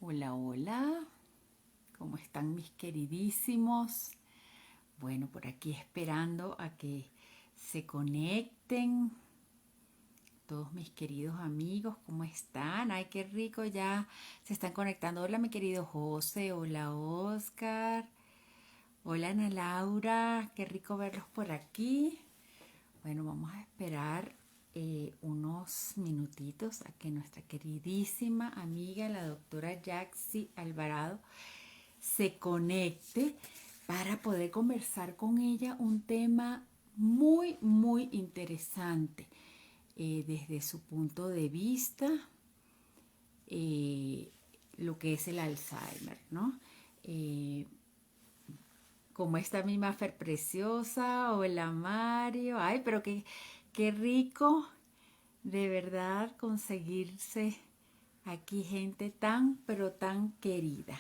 Hola, hola, ¿cómo están mis queridísimos? Bueno, por aquí esperando a que se conecten todos mis queridos amigos, ¿cómo están? Ay, qué rico, ya se están conectando. Hola, mi querido José, hola, Oscar, hola, Ana Laura, qué rico verlos por aquí. Bueno, vamos a esperar unos minutitos a que nuestra queridísima amiga, la doctora Yaxi Alvarado, se conecte para poder conversar con ella un tema muy, muy interesante desde su punto de vista, eh, lo que es el Alzheimer, ¿no? Eh, ¿Cómo está mi Mafer preciosa? Hola Mario. Ay, pero qué rico de verdad conseguirse aquí gente tan, pero tan querida.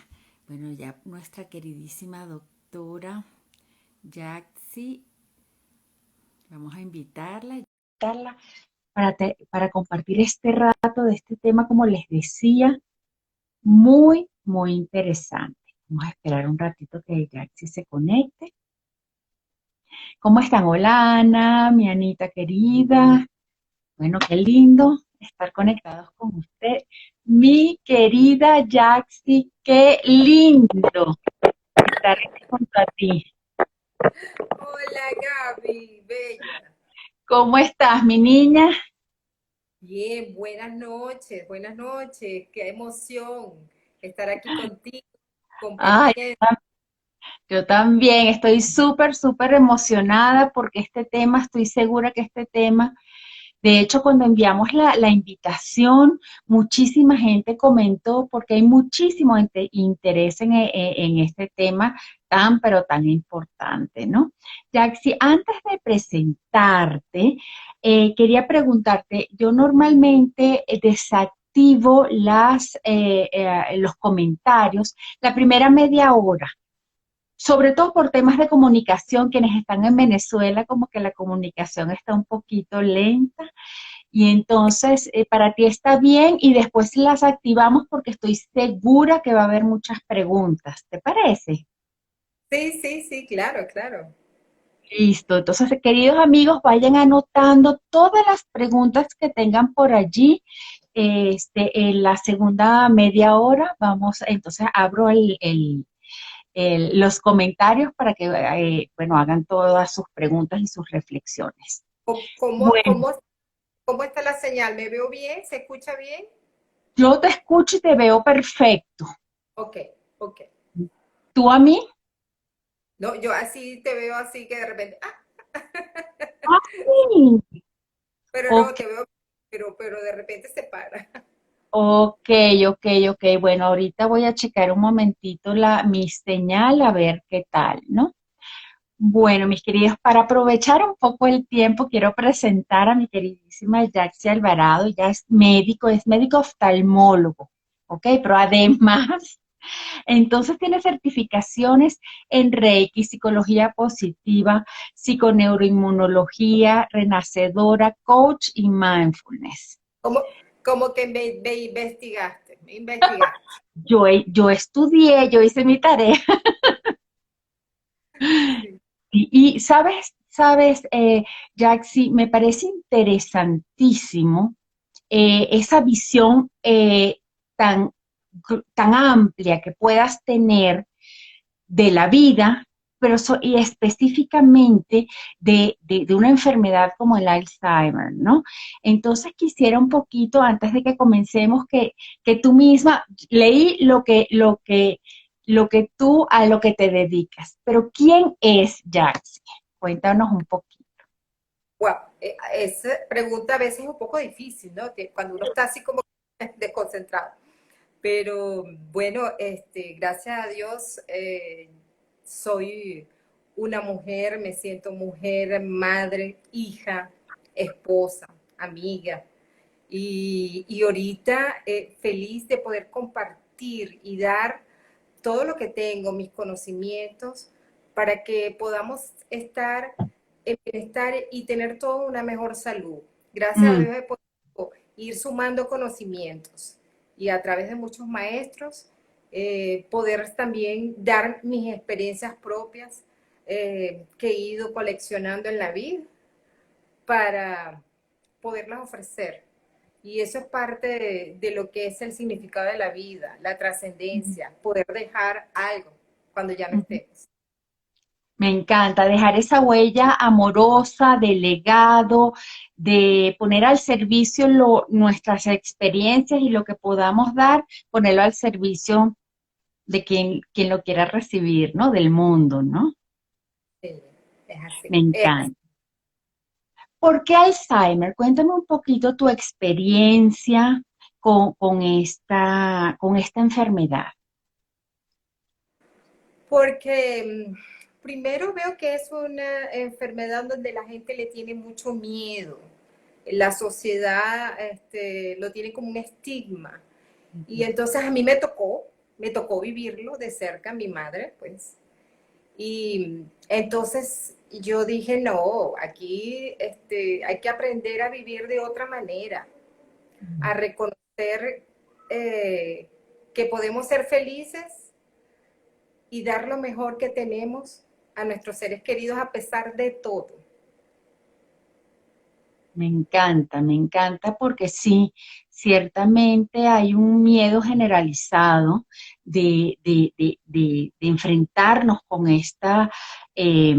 Bueno, ya nuestra queridísima doctora Yaxi, vamos a invitarla para compartir este rato de este tema, como les decía, muy, muy interesante. Vamos a esperar un ratito que Yaxi se conecte. ¿Cómo están? Hola Ana, mi Anita querida. Bueno, qué lindo estar conectados con usted. Mi querida Yaxi, qué lindo estar junto a ti. Hola Gaby, bella. ¿Cómo estás, mi niña? Bien, buenas noches. Qué emoción estar aquí contigo, Ay, compartiendo. yo también estoy súper, súper emocionada porque este tema, estoy segura que este tema, de hecho, cuando enviamos la invitación, muchísima gente comentó porque hay muchísimo interés en este tema tan, pero tan importante, ¿no? Yaxi, antes de presentarte, quería preguntarte, yo normalmente desactivo los comentarios la primera media hora, sobre todo por temas de comunicación. Quienes están en Venezuela, como que la comunicación está un poquito lenta, y entonces para ti está bien, y después las activamos porque estoy segura que va a haber muchas preguntas. ¿Te parece? Sí, sí, sí, claro, claro. Listo. Entonces, queridos amigos, vayan anotando todas las preguntas que tengan por allí. En la segunda media hora entonces abro los comentarios para que, bueno, hagan todas sus preguntas y sus reflexiones. ¿Cómo, cómo, Bueno, cómo cómo está la señal? ¿Me veo bien? ¿Se escucha bien? yo te escucho y te veo perfecto. Ok, ok. ¿Tú a mí? No, yo así te veo así que de repente, Ah, sí. pero no, Ok, te veo, pero de repente se para. ok, ok. Bueno, ahorita voy a checar un momentito mi señal a ver qué tal, ¿no? Bueno, mis queridos, para aprovechar un poco el tiempo, quiero presentar a mi queridísima Yaxi Alvarado. Ya es médico oftalmólogo, ¿ok? Pero además, entonces tiene certificaciones en Reiki, psicología positiva, psiconeuroinmunología, renacedora, coach y mindfulness. Como que me investigaste, me investigaste. Yo estudié, yo hice mi tarea. Sí. Y sabes, Jaxi, me parece interesantísimo esa visión tan, tan amplia que puedas tener de la vida, pero y específicamente de una enfermedad como el Alzheimer, ¿no? Entonces quisiera un poquito, antes de que comencemos, que tú misma, leí a lo que te dedicas, pero ¿quién es Jaxi? Cuéntanos un poquito. Wow, esa pregunta a veces es un poco difícil, ¿no? Que cuando uno está así como desconcentrado. Pero bueno, gracias a Dios soy una mujer, me siento mujer, madre, hija, esposa, amiga. Y ahorita feliz de poder compartir y dar todo lo que tengo, mis conocimientos, para que podamos estar en bienestar y tener toda una mejor salud. Gracias a Mm, Dios he podido ir sumando conocimientos. y a través de muchos maestros, poder también dar mis experiencias propias que he ido coleccionando en la vida para poderlas ofrecer. Y eso es parte de lo que es el significado de la vida, la trascendencia, poder dejar algo cuando ya no Ujú. estemos. Me encanta dejar esa huella amorosa, de legado, de poner al servicio nuestras experiencias y lo que podamos dar, ponerlo al servicio de quien lo quiera recibir, ¿no? Del mundo, ¿no? Sí, es así. Me encanta. ¿Por qué Alzheimer? Cuéntame un poquito tu experiencia con esta enfermedad. Porque primero veo que es una enfermedad donde la gente le tiene mucho miedo. La sociedad lo tiene como un estigma. Y entonces a mí me tocó vivirlo de cerca, mi madre, pues. Y entonces yo dije, no, aquí hay que aprender a vivir de otra manera, a reconocer que podemos ser felices y dar lo mejor que tenemos a nuestros seres queridos a pesar de todo. Me encanta porque sí, ciertamente hay un miedo generalizado de enfrentarnos con eh,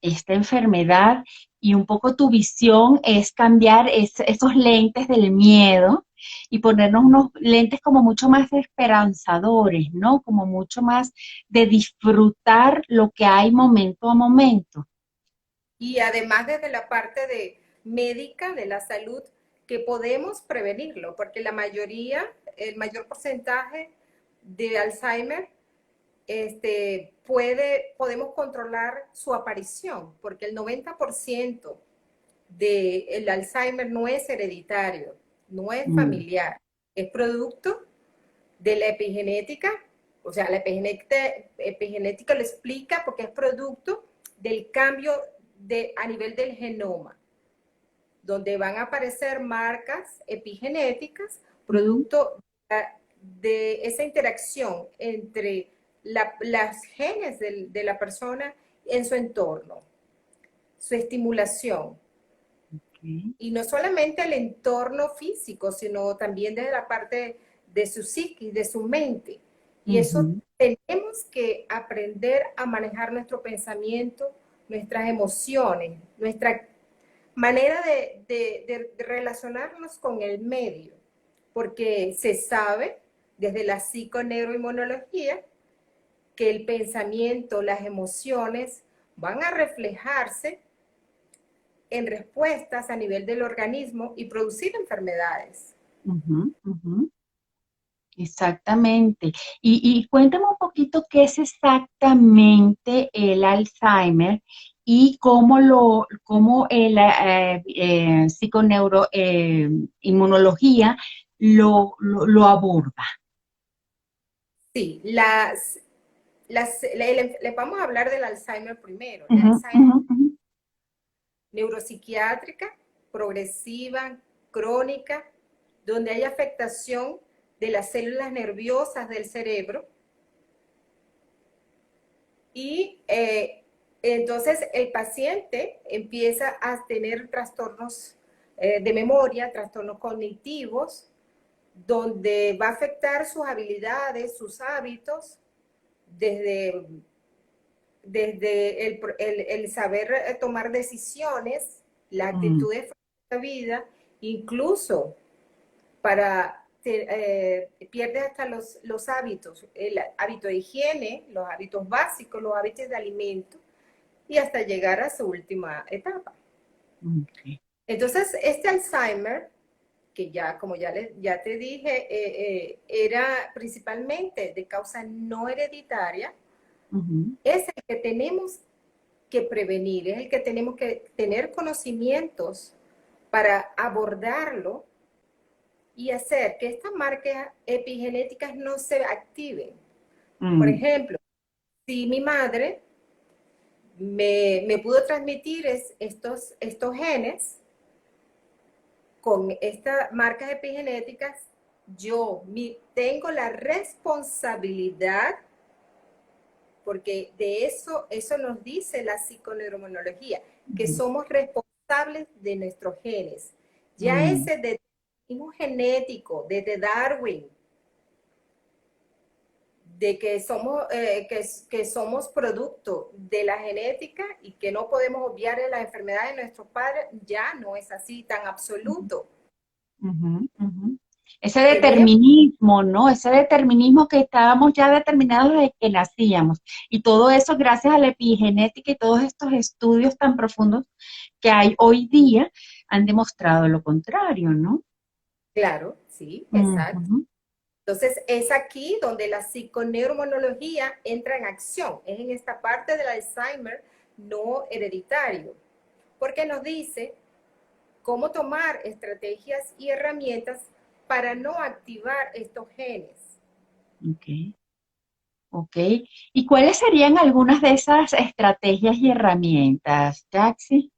esta enfermedad y un poco tu visión es cambiar esos lentes del miedo y ponernos unos lentes como mucho más esperanzadores, ¿no? Como mucho más de disfrutar lo que hay momento a momento. Y además desde la parte de médica de la salud, que podemos prevenirlo, porque la mayoría, el mayor porcentaje de Alzheimer podemos controlar su aparición, porque el 90% del Alzheimer no es hereditario, no es Mm, familiar, es producto de la epigenética, o sea, la epigenética lo explica porque es producto del cambio a nivel del genoma, donde van a aparecer marcas epigenéticas, mm, producto de esa interacción entre las genes de la persona en su entorno, su estimulación. ok. Y no solamente el entorno físico, sino también desde la parte de su psiquis, de su mente. Y eso Ujú. tenemos que aprender a manejar nuestro pensamiento, nuestras emociones, nuestra manera de relacionarnos con el medio, porque se sabe desde la psiconeuroinmunología que el pensamiento, las emociones van a reflejarse en respuestas a nivel del organismo y producir enfermedades. Ujú, ujú, exactamente. Y cuéntame un poquito qué es exactamente el Alzheimer y cómo psiconeuro, inmunología lo aborda. Sí, le vamos a hablar del Alzheimer primero. El Ujú, Alzheimer ujú, ujú, neuropsiquiátrica, progresiva, crónica, donde hay afectación de las células nerviosas del cerebro y entonces el paciente empieza a tener trastornos de memoria, trastornos cognitivos, donde va a afectar sus habilidades, sus hábitos, desde, desde el saber tomar decisiones, las mm, actitudes de la vida, incluso pierde hasta los hábitos, el hábito de higiene, los hábitos básicos, los hábitos de alimento, y hasta llegar a su última etapa. ok, Entonces, este Alzheimer, que ya, como ya te dije, era principalmente de causa no hereditaria, ujú, es el que tenemos que prevenir, es el que tenemos que tener conocimientos para abordarlo y hacer que estas marcas epigenéticas no se activen. Por mm, ejemplo, si mi madre me pudo transmitir estos genes con estas marcas epigenéticas, tengo la responsabilidad, porque de eso nos dice la psiconeuroinmunología, que Ujú. somos responsables de nuestros genes. Ya Mm, ese determinismo genético desde Darwin, de que somos producto de la genética y que no podemos obviar las enfermedades de nuestros padres, ya no es así tan absoluto. ujú, ujú. Ese Tenemos, determinismo, ¿no? Ese determinismo que estábamos ya determinados desde que nacíamos. Y todo eso gracias a la epigenética y todos estos estudios tan profundos que hay hoy día han demostrado lo contrario, ¿no? claro, sí, exacto. Ujú. Entonces, es aquí donde la psiconeuroinmunología entra en acción, es en esta parte del Alzheimer no hereditario, porque nos dice cómo tomar estrategias y herramientas para no activar estos genes. Ok, ok. ¿Y cuáles serían algunas de esas estrategias y herramientas, Jaxi?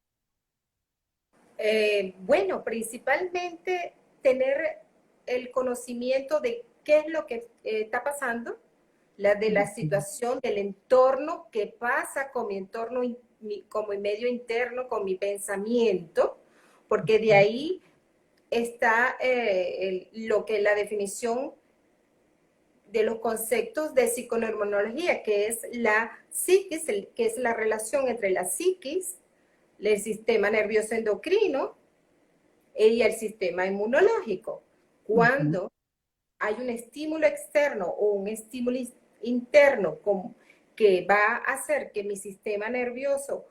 Bueno, principalmente tener el conocimiento de qué es lo que está pasando, de la Ujú, situación, del entorno, qué pasa con mi entorno, con mi medio interno, con mi pensamiento, porque de ahí está lo que la definición de los conceptos de psiconeuroinmunología, que es la psiquis, que es la relación entre la psiquis, el sistema nervioso endocrino y el sistema inmunológico. ujú, Cuando hay un estímulo externo o un estímulo interno que va a hacer que mi sistema nervioso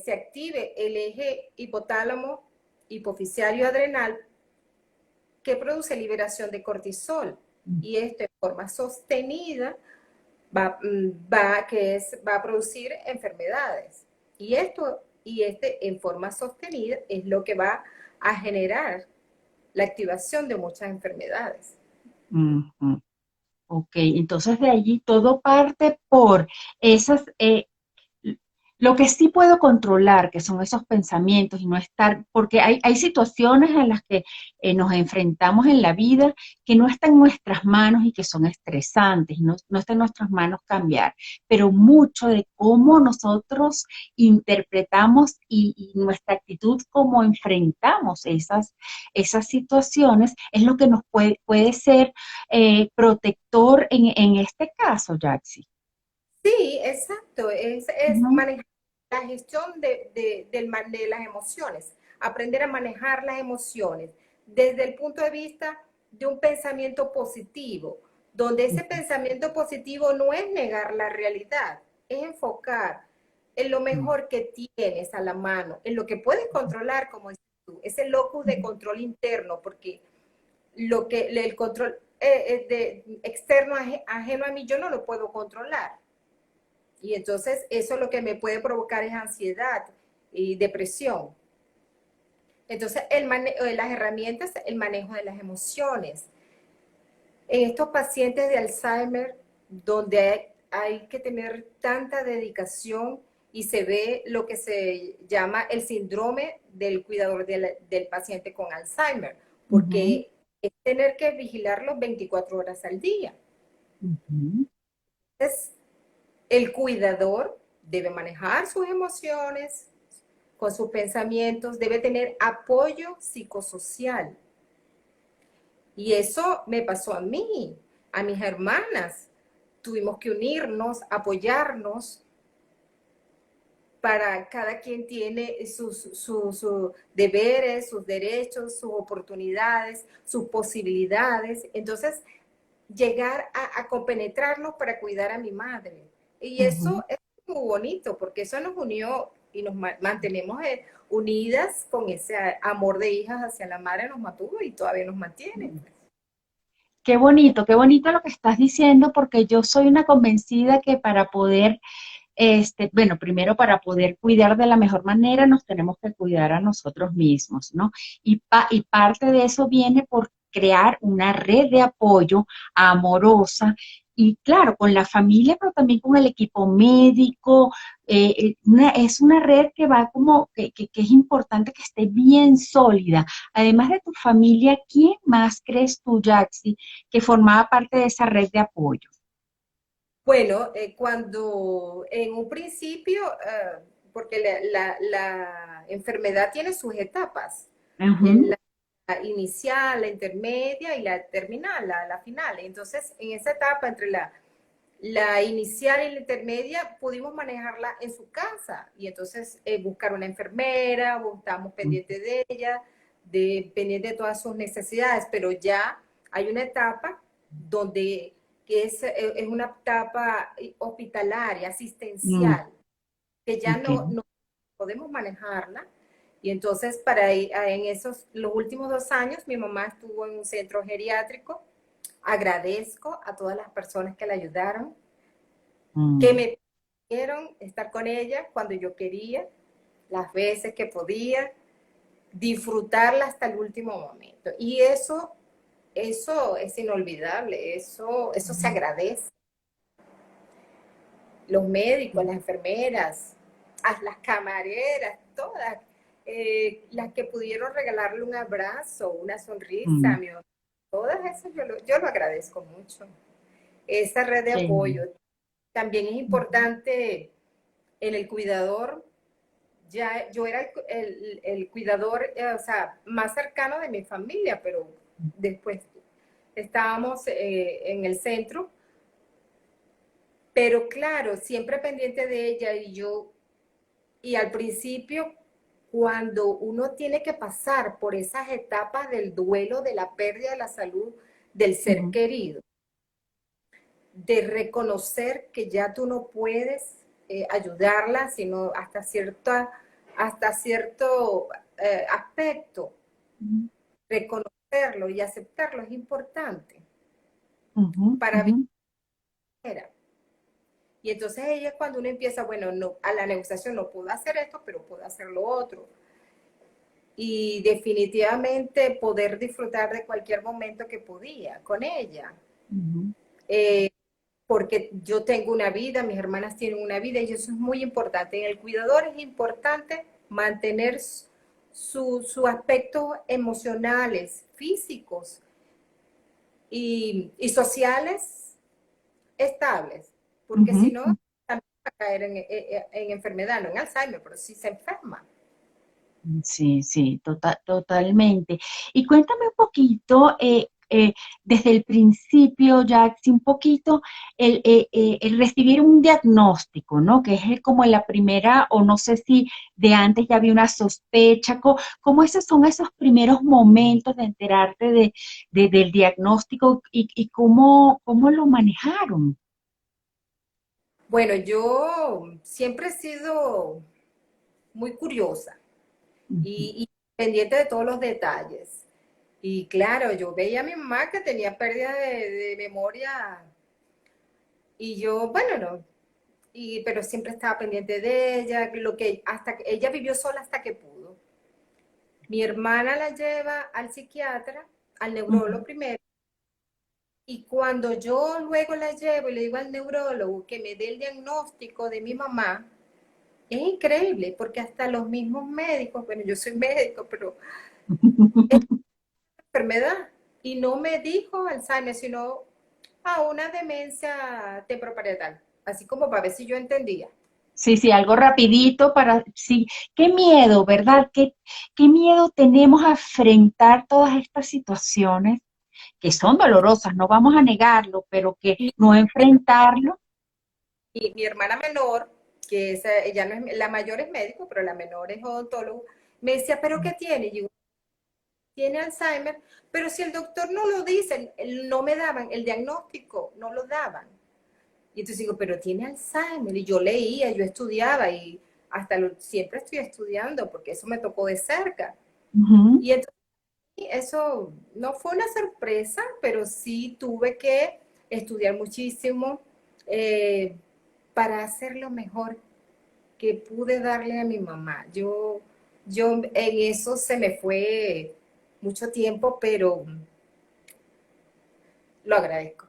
se active el eje hipotálamo hipofisiario adrenal, que produce liberación de cortisol, y esto en forma sostenida va a producir enfermedades. Y este en forma sostenida es lo que va a generar la activación de muchas enfermedades. ujú. Ok, entonces de allí todo parte por esas, lo que sí puedo controlar, que son esos pensamientos y no estar, porque hay situaciones en las que nos enfrentamos en la vida que no están en nuestras manos y que son estresantes, no está en nuestras manos cambiar, pero mucho de cómo nosotros interpretamos y nuestra actitud, cómo enfrentamos esas situaciones, es lo que nos puede ser protector en este caso, Jaxi. Sí, exacto. Es Ujú, manejar la gestión de las emociones, aprender a manejar las emociones desde el punto de vista de un pensamiento positivo, donde ese ujú, pensamiento positivo no es negar la realidad, es enfocar en lo mejor que tienes a la mano, en lo que puedes controlar, como dices tú, ese locus de ujú. control interno, porque el control externo ajeno a mí yo no lo puedo controlar. Y entonces eso lo que me puede provocar es ansiedad y depresión. Entonces, las herramientas, el manejo de las emociones. En estos pacientes de Alzheimer, donde hay que tener tanta dedicación y se ve lo que se llama el síndrome del cuidador del paciente con Alzheimer, Ujú, porque es tener que vigilarlo 24 horas al día. ujú, Entonces, el cuidador debe manejar sus emociones, con sus pensamientos, debe tener apoyo psicosocial. Y eso me pasó a mí, a mis hermanas. Tuvimos que unirnos, apoyarnos, para cada quien tiene sus deberes, sus derechos, sus oportunidades, sus posibilidades. Entonces, llegar a compenetrarnos para cuidar a mi madre. Y ujú. eso es muy bonito, porque eso nos unió y nos mantenemos unidas con ese amor de hijas hacia la madre, nos mantuvo y todavía nos mantiene. Qué bonito lo que estás diciendo, porque yo soy una convencida que para poder, bueno, primero para poder cuidar de la mejor manera nos tenemos que cuidar a nosotros mismos, ¿no? Y parte de eso viene por crear una red de apoyo amorosa y claro, con la familia, pero también con el equipo médico. Es una red que va como, que es importante que esté bien sólida. Además de tu familia, ¿quién más crees tú, Yaxi, que formaba parte de esa red de apoyo? Bueno, cuando en un principio, porque la enfermedad tiene sus etapas, Ujú, la inicial, la intermedia y la terminal, la final. Entonces, en esa etapa entre la inicial y la intermedia pudimos manejarla en su casa y entonces buscar una enfermera, estábamos pendientes de ella, pendiente de todas sus necesidades, pero ya hay una etapa donde que es una etapa hospitalaria, mm, asistencial, que ya ok. no podemos manejarla. Y entonces, en esos, los últimos 2 años, mi mamá estuvo en un centro geriátrico. Agradezco a todas las personas que la ayudaron, que Mm, me pidieron estar con ella cuando yo quería, las veces que podía, disfrutarla hasta el último momento. Y eso es inolvidable, eso se agradece. Los médicos, las enfermeras, las camareras, todas, las que pudieron regalarle un abrazo, una sonrisa, mm, todas esas yo lo agradezco mucho. Esa red de qué apoyo. bien. También es importante en el cuidador, ya yo era el cuidador, o sea, más cercano de mi familia, pero después estábamos en el centro, pero claro, siempre pendiente de ella y yo, y al principio, cuando uno tiene que pasar por esas etapas del duelo, de la pérdida de la salud del ser Ujú, querido, de reconocer que ya tú no puedes ayudarla, sino hasta cierto aspecto, ujú, reconocerlo y aceptarlo es importante ujú, para ujú, vivir. Y entonces ella cuando uno empieza, bueno, no, a la negociación no puedo hacer esto, pero puedo hacer lo otro. Y definitivamente poder disfrutar de cualquier momento que podía con ella. ujú, Eh, porque yo tengo una vida, mis hermanas tienen una vida y eso es muy importante. En el cuidador es importante mantener su aspectos emocionales, físicos y sociales estables, porque si ujú. no, también va a caer en enfermedad, no en Alzheimer, pero si se enferma. Sí, sí, totalmente. Y cuéntame un poquito, desde el principio, Jaxi, un poquito el recibir un diagnóstico, ¿no? Que es como la primera, o no sé si de antes ya había una sospecha, ¿cómo esos son esos primeros momentos de enterarte del diagnóstico y cómo lo manejaron? Bueno, yo siempre he sido muy curiosa Ujú, y pendiente de todos los detalles. Y claro, yo veía a mi mamá que tenía pérdida de memoria y yo, bueno, no, pero siempre estaba pendiente de ella, hasta que ella vivió sola hasta que pudo. Mi hermana la lleva al psiquiatra, al neurólogo ujú, primero, y cuando yo luego la llevo y le digo al neurólogo que me dé el diagnóstico de mi mamá, es increíble, porque hasta los mismos médicos, bueno, yo soy médico, pero enfermedad, y no me dijo Alzheimer, sino a una demencia temporoparietal, así como para ver si yo entendía. Sí, sí, algo rapidito para, sí, qué miedo, ¿verdad? Qué miedo tenemos a enfrentar todas estas situaciones que son dolorosas, no vamos a negarlo, pero que Mi, no enfrentarlo. mi hermana menor, que ella no es, la mayor es médico, pero la menor es odontólogo, me decía, ¿pero qué tiene? Y yo, tiene Alzheimer, pero si el doctor no lo dice, no me daban el diagnóstico, no lo daban. Y entonces digo, pero tiene Alzheimer. Y yo leía, yo estudiaba y siempre estoy estudiando porque eso me tocó de cerca. Ujú, Y entonces eso no fue una sorpresa, pero sí tuve que estudiar muchísimo eh, para hacer lo mejor que pude darle a mi mamá. Yo en eso se me fue mucho tiempo, pero lo agradezco.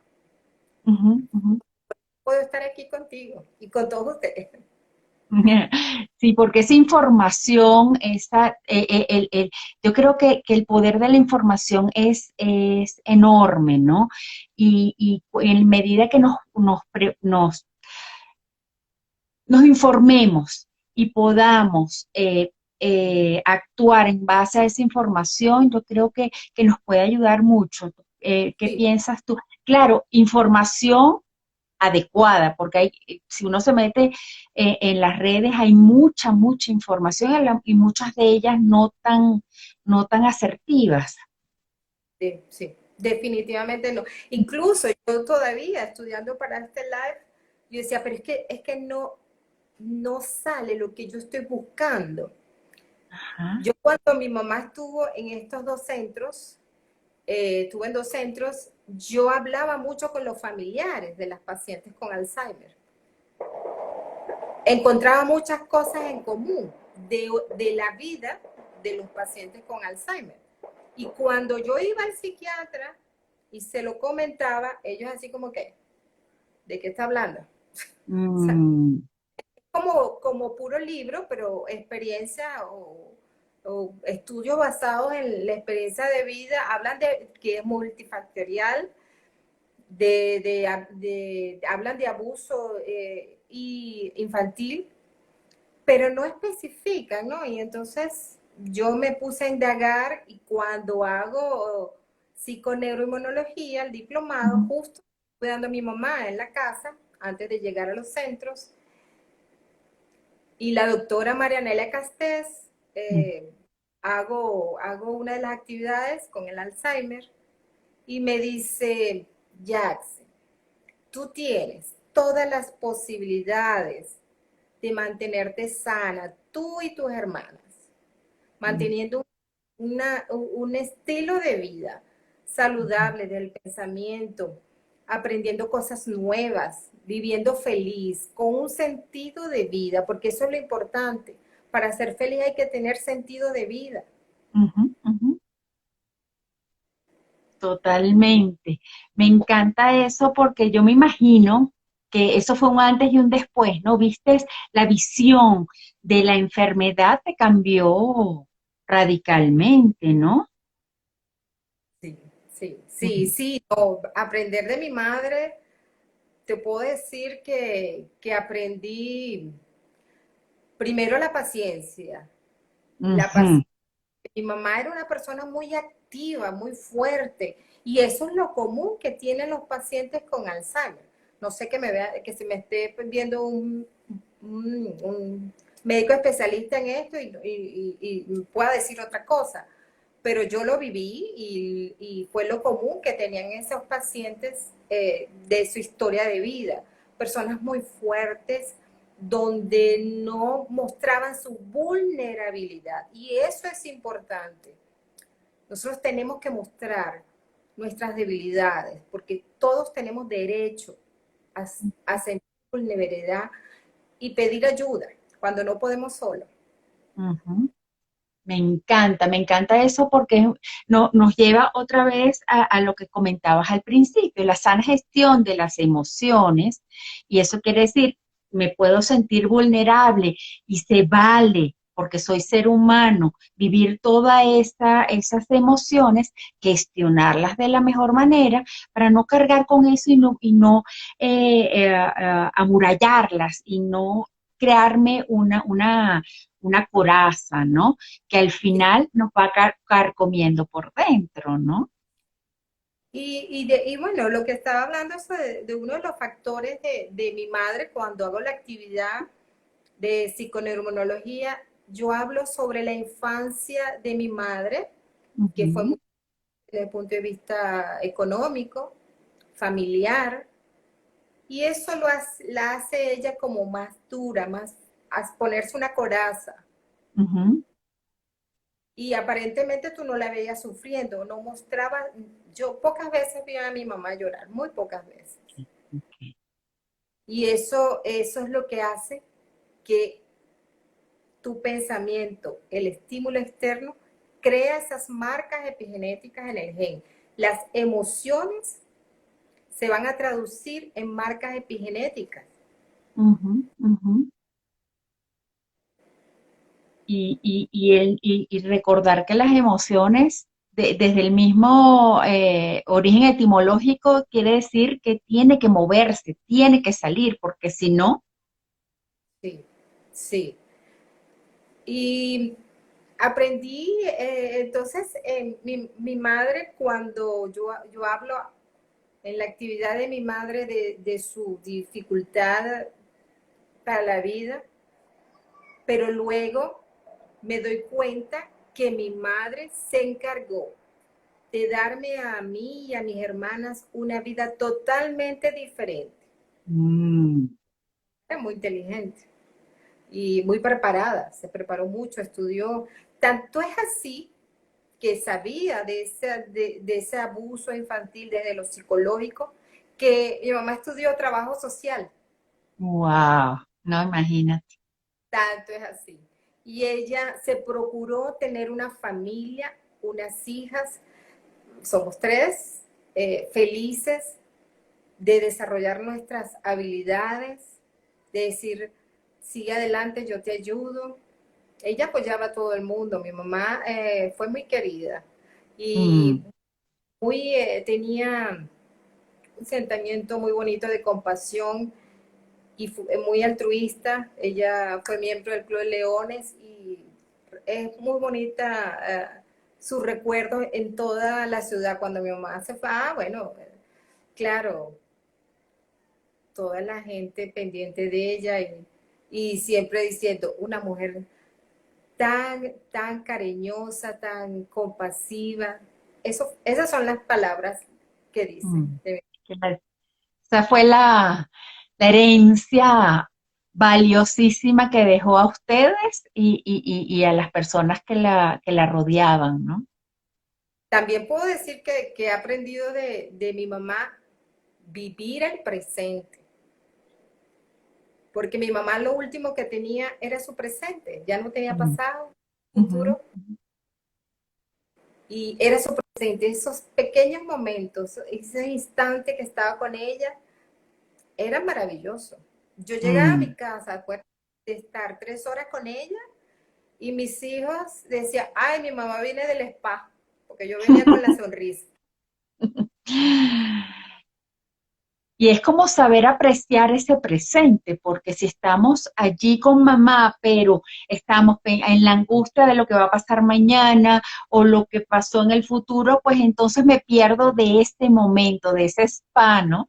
Ujú, ujú. Puedo estar aquí contigo y con todos ustedes. Sí, porque esa información, yo creo que el poder de la información es enorme, ¿no? Y en medida que nos informemos y podamos actuar en base a esa información, yo creo que nos puede ayudar mucho. ¿Qué Sí, piensas tú? Claro, información adecuada, porque si uno se mete en las redes hay mucha información y muchas de ellas no tan asertivas. sí, sí, definitivamente no. Incluso yo todavía estudiando para este live, yo decía, pero es que no sale lo que yo estoy buscando. Ajá. Yo cuando mi mamá estuvo en estos dos centros, estuve en dos centros, yo hablaba mucho con los familiares de las pacientes con Alzheimer. Encontraba muchas cosas en común de la vida de los pacientes con Alzheimer. Y cuando yo iba al psiquiatra y se lo comentaba, ellos así como que, ¿de qué está hablando? O sea, Mm, como puro libro, pero experiencia o estudios basados en la experiencia de vida, hablan de que es multifactorial, hablan de abuso y infantil, pero no especifican, ¿no? Y entonces yo me puse a indagar y cuando hago psiconeuroinmunología, el diplomado, ujú, justo cuidando a mi mamá en la casa antes de llegar a los centros, y la doctora Marianela Castés, hago una de las actividades con el Alzheimer y me dice, Jax, tú tienes todas las posibilidades de mantenerte sana, tú y tus hermanas, mm, manteniendo un estilo de vida saludable del pensamiento, aprendiendo cosas nuevas, viviendo feliz, con un sentido de vida, porque eso es lo importante. Para ser feliz hay que tener sentido de vida. ujú, ujú. Totalmente. Me encanta eso porque yo me imagino que eso fue un antes y un después, ¿no? Viste, la visión de la enfermedad te cambió radicalmente, ¿no? Sí, sí, sí, Ujú, sí. No, aprender de mi madre, te puedo decir que aprendí primero la paciencia. La ujú, paciencia. Mi mamá era una persona muy activa, muy fuerte, y eso es lo común que tienen los pacientes con Alzheimer. No sé que me vea, que se me esté viendo un médico especialista en esto y pueda decir otra cosa, pero yo lo viví y fue lo común que tenían esos pacientes de su historia de vida. Personas muy fuertes, donde no mostraban su vulnerabilidad. Y eso es importante. Nosotros tenemos que mostrar nuestras debilidades, porque todos tenemos derecho a, a sentir vulnerabilidad y pedir ayuda cuando no podemos solo. ujú. Me encanta eso porque nos lleva otra vez a lo que comentabas al principio, la sana gestión de las emociones, y eso quiere decir, me puedo sentir vulnerable y se vale, porque soy ser humano, vivir todas esas emociones, gestionarlas de la mejor manera para no cargar con eso y no amurallarlas y no crearme una coraza, ¿no? Que al final nos va a carcomiendo por dentro, ¿no? Y bueno, lo que estaba hablando es de uno de los factores de mi madre cuando hago la actividad de psiconeuroinmunología. Yo hablo sobre la infancia de mi madre, que fue Ujú, muy desde el punto de vista económico, familiar, y eso la hace ella como más dura, más a ponerse una coraza. ujú, Y aparentemente tú no la veías sufriendo, no mostraba, yo pocas veces vi a mi mamá llorar, muy pocas veces. ok. Y eso es lo que hace que tu pensamiento, el estímulo externo, crea esas marcas epigenéticas en el gen. Las emociones se van a traducir en marcas epigenéticas. Ujú, ujú. Y recordar que las emociones, desde el mismo origen etimológico, quiere decir que tiene que moverse, tiene que salir, porque si no, Sí, sí. Y aprendí, entonces, mi madre, cuando yo hablo en la actividad de mi madre de su dificultad para la vida, pero luego me doy cuenta que mi madre se encargó de darme a mí y a mis hermanas una vida totalmente diferente. mm, Era muy inteligente y muy preparada, se preparó mucho, estudió. Tanto es así que sabía de ese abuso infantil desde lo psicológico, que mi mamá estudió trabajo social. wow, no, imagínate. Tanto es así. Y ella se procuró tener una familia, unas hijas, somos tres, felices, de desarrollar nuestras habilidades, de decir, sigue adelante, yo te ayudo. Ella apoyaba a todo el mundo. Mi mamá fue muy querida y Mm, tenía un sentimiento muy bonito de compasión y muy altruista. Ella fue miembro del Club de Leones y es muy bonita su recuerdo en toda la ciudad. Cuando mi mamá se fue, bueno, claro, toda la gente pendiente de ella y siempre diciendo, una mujer tan cariñosa, tan compasiva. Esas son las palabras que dice. mm. Esa fue la herencia valiosísima que dejó a ustedes y a las personas que la rodeaban, ¿no? También puedo decir que he aprendido de mi mamá vivir el presente, porque mi mamá lo último que tenía era su presente, ya no tenía Mm, pasado, ujú. futuro, y era su presente. Esos pequeños momentos, ese instante que estaba con ella, era maravilloso. Yo llegaba a mi Mm. casa después de estar 3 horas con ella y mis hijos decían, ay, mi mamá viene del spa, porque yo venía con la sonrisa. Y es como saber apreciar ese presente, porque si estamos allí con mamá, pero estamos en la angustia de lo que va a pasar mañana o lo que pasó en el futuro, pues entonces me pierdo de este momento, de ese spa, ¿no?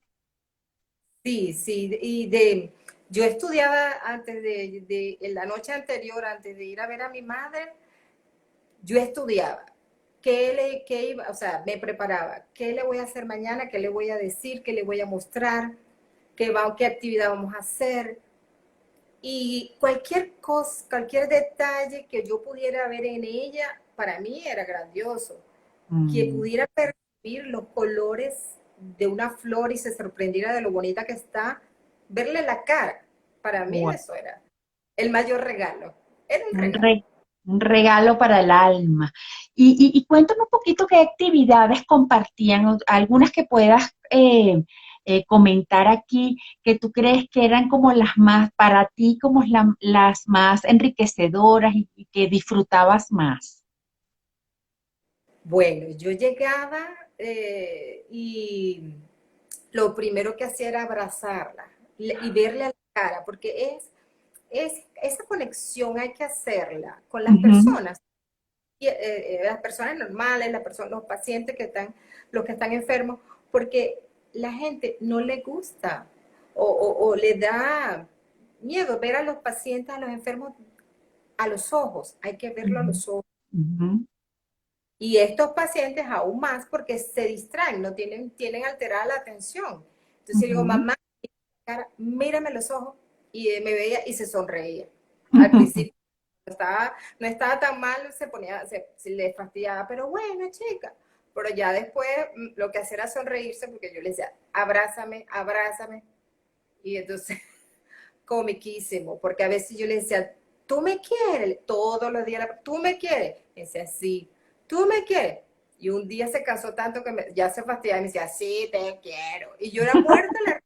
Sí, sí, yo estudiaba antes en la noche anterior, antes de ir a ver a mi madre, yo estudiaba. ¿Qué iba? O sea, me preparaba. ¿Qué le voy a hacer mañana? ¿Qué le voy a decir? ¿Qué le voy a mostrar? ¿Qué actividad vamos a hacer? Y cualquier cosa, cualquier detalle que yo pudiera ver en ella, para mí era grandioso. Que Mm, pudiera percibir los colores de una flor y se sorprendiera de lo bonita que está, verle la cara, para mí wow. eso era el mayor regalo. Era el Un, regalo. re- un regalo para el alma. Y cuéntame un poquito qué actividades compartían, algunas que puedas comentar aquí, que tú crees que eran como las más, para ti, como las más enriquecedoras y que disfrutabas más. Bueno, yo llegaba y lo primero que hacía era abrazarla y verle a la cara, porque esa conexión hay que hacerla con Ujú, las personas normales, los pacientes los que están enfermos, porque la gente no le gusta o le da miedo ver a los pacientes, a los enfermos a los ojos, hay que verlo a ujú, los ojos. ujú, Y estos pacientes aún más porque se distraen, no tienen alterada la atención. Entonces le digo, ujú. mamá, mírame los ojos, y me veía y se sonreía. Al principio no estaba tan mal, se le fastidiaba, pero bueno, chica. Pero ya después lo que hacía era sonreírse porque yo le decía, abrázame, abrázame. Y entonces, comiquísimo, porque a veces yo le decía, ¿tú me quieres? Todos los días, ¿tú me quieres? Y decía, sí, ¿tú me quieres? Y un día se cansó tanto que ya se fastidiaba y me decía, sí, te quiero. Y yo era muerta la...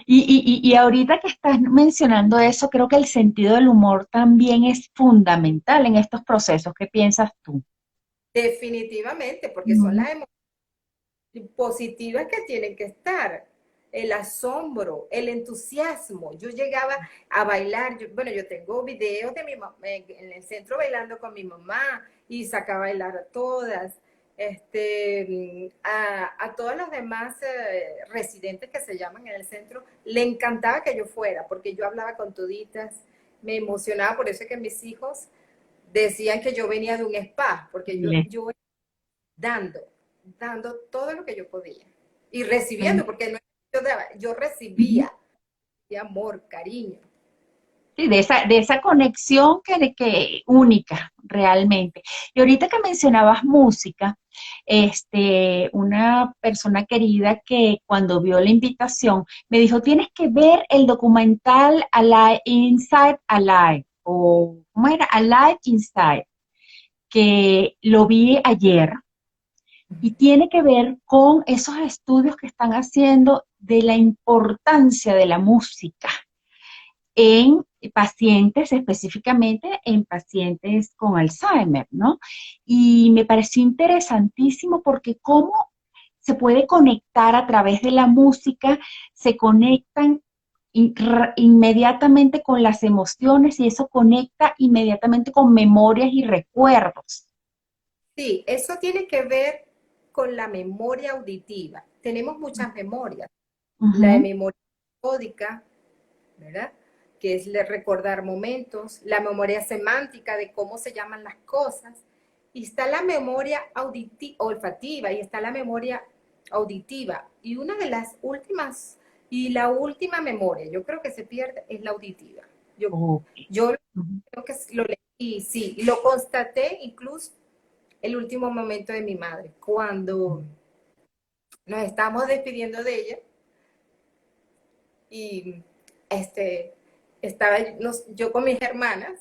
Y ahorita que estás mencionando eso, creo que el sentido del humor también es fundamental en estos procesos. ¿Qué piensas tú? Definitivamente, porque son Ujú. las emociones positivas que tienen que estar. El asombro, el entusiasmo. Yo llegaba a bailar, bueno, yo tengo videos de mi mamá en el centro bailando con mi mamá y sacaba a bailar a todas. A todos los demás residentes que se llaman en el centro, le encantaba que yo fuera, porque yo hablaba con toditas, me emocionaba, por eso es que mis hijos decían que yo venía de un spa, porque yo dando, dando todo lo que yo podía y recibiendo, porque no yo daba, yo Ujú. recibía de amor, cariño. Sí, de esa conexión que única realmente. Y ahorita que mencionabas música, una persona querida que cuando vio la invitación me dijo, tienes que ver el documental Alive, Inside Alive, o ¿cómo era? Alive Inside, que lo vi ayer y tiene que ver con esos estudios que están haciendo de la importancia de la música en pacientes, específicamente en pacientes con Alzheimer, ¿no? Y me pareció interesantísimo porque cómo se puede conectar a través de la música, se conectan inmediatamente con las emociones y eso conecta inmediatamente con memorias y recuerdos. Sí, eso tiene que ver con la memoria auditiva. Tenemos muchas memorias. La de Ujú. memoria metódica, ¿verdad? Que es recordar momentos, la memoria semántica de cómo se llaman las cosas, y está la memoria olfativa y está la memoria auditiva. Y una de las últimas, y la última memoria, yo creo que se pierde, es la auditiva. Yo, Ok. yo Ujú. creo que lo leí, y sí, y lo constaté incluso el último momento de mi madre, cuando nos estábamos despidiendo de ella y estaba yo con mis hermanas,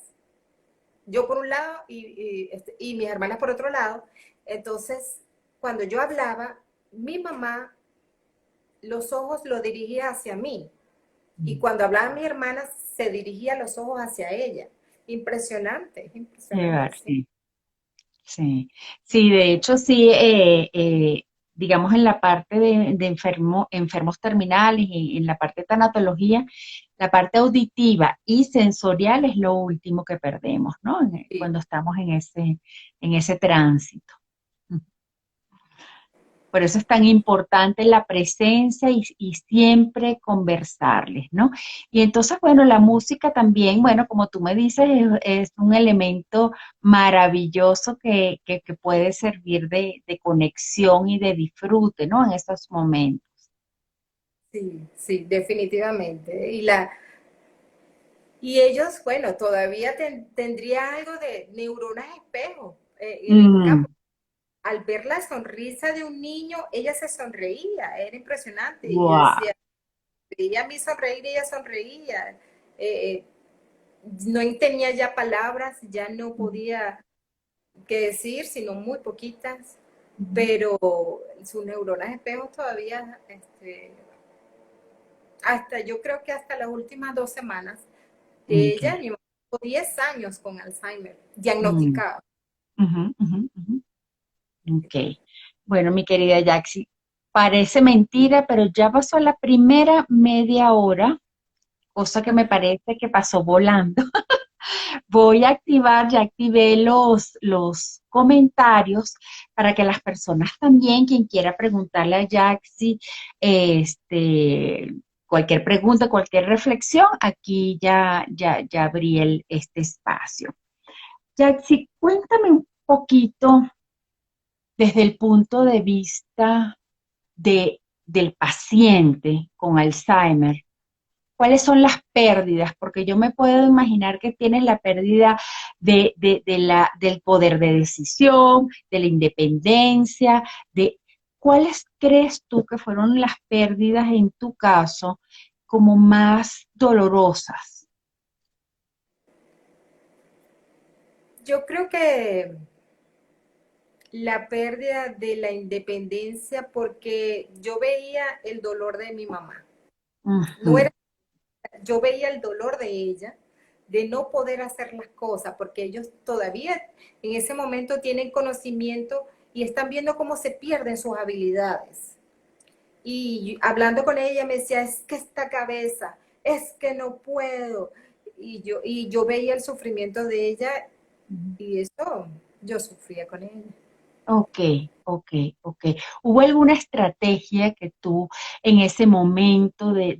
yo por un lado y mis hermanas por otro lado. Entonces, cuando yo hablaba, mi mamá los ojos lo dirigía hacia mí y cuando hablaba mi hermana se dirigía los ojos hacia ella. Impresionante, impresionante, sí. Sí. Sí, sí, de hecho sí, digamos en la parte de enfermos terminales y en la parte de tanatología, la parte auditiva y sensorial es lo último que perdemos, ¿no? Sí. Cuando estamos en ese tránsito. Por eso es tan importante la presencia y siempre conversarles, ¿no? Y entonces, bueno, la música también, bueno, como tú me dices, es un elemento maravilloso que puede servir de conexión y de disfrute, ¿no? En estos momentos. Sí, sí, definitivamente. Y ellos, bueno, todavía tendría algo de neuronas espejo en el Mm, hipocampo. Al ver la sonrisa de un niño, ella se sonreía, era impresionante. Y yo wow. decía, veía a mí sonreír y ella sonreía. Eh, no tenía ya palabras, ya no podía qué decir, sino muy poquitas, pero sus neuronas espejos todavía, hasta yo creo que hasta las últimas 2 semanas, Ok. ella llevó 10 años con Alzheimer, Mm, diagnosticado. ujú, ujú, ujú. Ok. Bueno, mi querida Jaxi, parece mentira, pero ya pasó la primera media hora, cosa que me parece que pasó volando. Voy a activar, ya activé los comentarios para que las personas también, quien quiera preguntarle a Jaxi, cualquier pregunta, cualquier reflexión, aquí ya abrí este espacio. Jaxi, cuéntame un poquito desde el punto de vista del paciente con Alzheimer. ¿Cuáles son las pérdidas? Porque yo me puedo imaginar que tienes la pérdida del poder de decisión, de la independencia, ¿cuáles crees tú que fueron las pérdidas en tu caso como más dolorosas? Yo creo que la pérdida de la independencia porque yo veía el dolor de mi mamá. No Ujú. era, yo veía el dolor de ella de no poder hacer las cosas porque ellos todavía en ese momento tienen conocimiento y están viendo cómo se pierden sus habilidades. Y hablando con ella me decía, es que esta cabeza, es que no puedo. Y yo veía el sufrimiento de ella y eso yo sufría con ella. Ok, ok, ok. ¿Hubo alguna estrategia que tú en ese momento de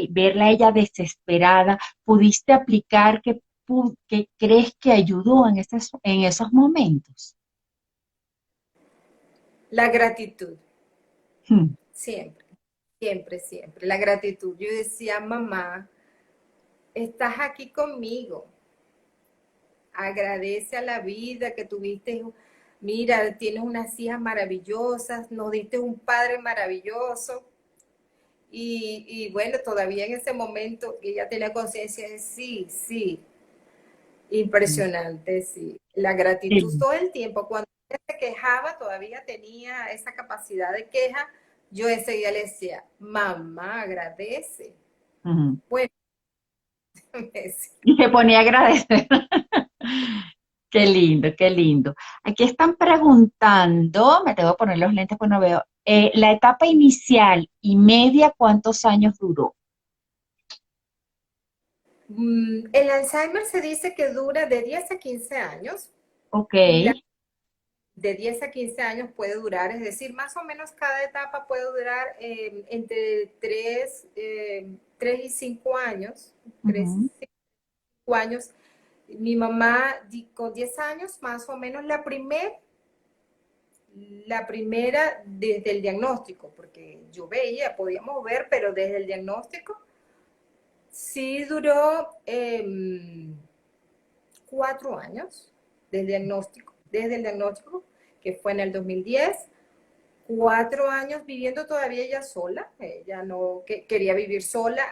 verla a ella desesperada pudiste aplicar que crees que ayudó en esos momentos? La gratitud, Hmm. siempre, siempre, siempre. La gratitud. Yo decía, mamá, estás aquí conmigo. Agradece a la vida que tuviste. Mira, tienes unas hijas maravillosas, nos diste un padre maravilloso. Y bueno, todavía en ese momento ella tenía conciencia de sí, sí, impresionante, sí. La gratitud Sí. todo el tiempo. Cuando ella se quejaba, todavía tenía esa capacidad de queja. Yo enseguida le decía, mamá, agradece. Ujú. Bueno, me decía, Y se ponía a agradecer. Qué lindo, qué lindo. Aquí están preguntando, me tengo que poner los lentes pues no veo, la etapa inicial y media, ¿cuántos años duró? el Alzheimer se dice que dura de 10 a 15 años. Ok. La, de 10 a 15 años puede durar, es decir, más o menos cada etapa puede durar entre 3 y 5 años. 3 Ujú, y 5 años. Mi mamá con 10 años, más o menos la primera desde el diagnóstico, porque yo veía, podíamos ver, pero desde el diagnóstico sí duró 4 años desde el diagnóstico, que fue en el 2010, 4 años viviendo todavía ella sola, ella no quería vivir sola,